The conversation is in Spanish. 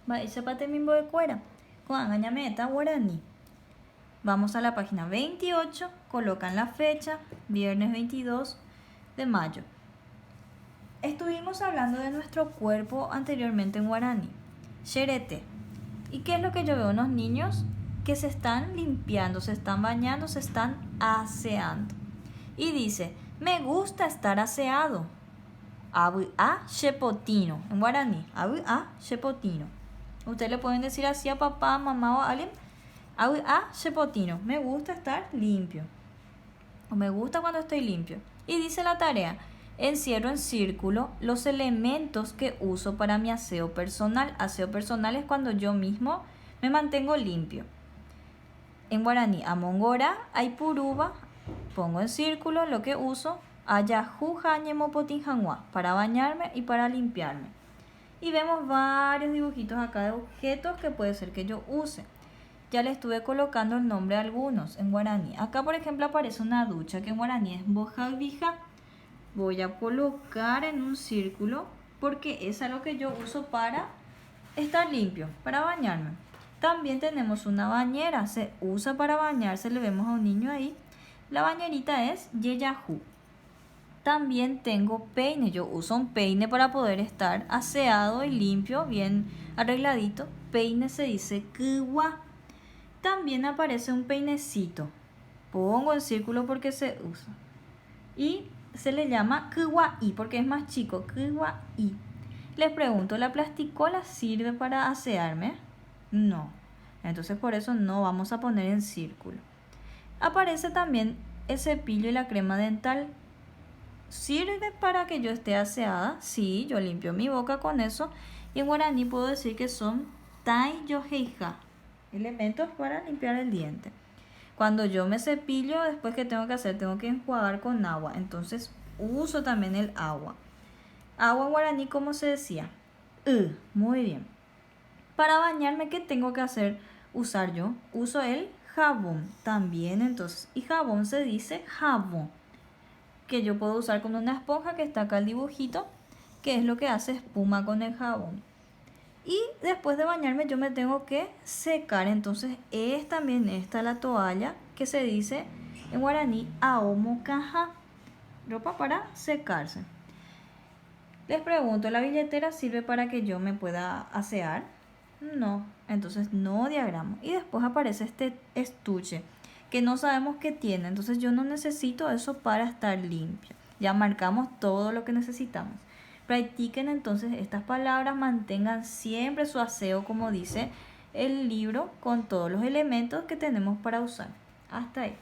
Mba'éichapate mimbo'ekuéra. Ko'ág̃a ñame'ẽta guaraní. Vamos a la página 28, colocan la fecha, viernes 22 de mayo. Estuvimos hablando de nuestro cuerpo anteriormente en guaraní. Xerete. ¿Y qué es lo que yo veo en los niños? Que se están limpiando, se están bañando, se están aseando. Y dice, me gusta estar aseado. Abu'a shepotino. En guaraní, abu'a shepotino. Ustedes le pueden decir así a papá, mamá o a alguien. Abu'a shepotino. Me gusta estar limpio. O me gusta cuando estoy limpio. Y dice la tarea, encierro en círculo los elementos que uso para mi aseo personal. Aseo personal es cuando yo mismo me mantengo limpio. En guaraní, amongora, aipuruba, pongo en círculo lo que uso, ayajujañemopotinjanua, para bañarme y para limpiarme. Y vemos varios dibujitos acá de objetos que puede ser que yo use. Ya le estuve colocando el nombre a algunos en guaraní. Acá, por ejemplo, aparece una ducha que en guaraní es bojavija. Voy a colocar en un círculo porque es algo que yo uso para estar limpio, para bañarme. También tenemos una bañera, se usa para bañarse, le vemos a un niño ahí. La bañerita es yeyahu. También tengo peine, yo uso un peine para poder estar aseado y limpio, bien arregladito. Peine se dice kuwa. También aparece un peinecito. Pongo en círculo porque se usa. Y se le llama kuwa-i porque es más chico, kuwa-i. Les pregunto, ¿la plasticola sirve para asearme? No. Entonces por eso no vamos a poner en círculo. Aparece también el cepillo y la crema dental. ¿Sirve para que yo esté aseada? Sí, yo limpio mi boca con eso. Y en guaraní puedo decir que son tai yoheija, elementos para limpiar el diente. Cuando yo me cepillo, después que tengo que hacer, tengo que enjuagar con agua. Entonces uso también el agua. Agua en guaraní, ¿cómo se decía? Muy bien. Para bañarme, ¿qué tengo que hacer? Usar yo. Uso el jabón también, entonces. Y jabón se dice jabón. Que yo puedo usar con una esponja que está acá el dibujito, que es lo que hace espuma con el jabón. Y después de bañarme yo me tengo que secar. Entonces es también esta la toalla que se dice en guaraní aomocaja. Ropa para secarse. Les pregunto, ¿la billetera sirve para que yo me pueda asear? No, entonces no diagramo. Y después aparece este estuche que no sabemos qué tiene. Entonces yo no necesito eso para estar limpio. Ya marcamos todo lo que necesitamos. Practiquen entonces estas palabras, mantengan siempre su aseo como dice el libro con todos los elementos que tenemos para usar. Hasta ahí.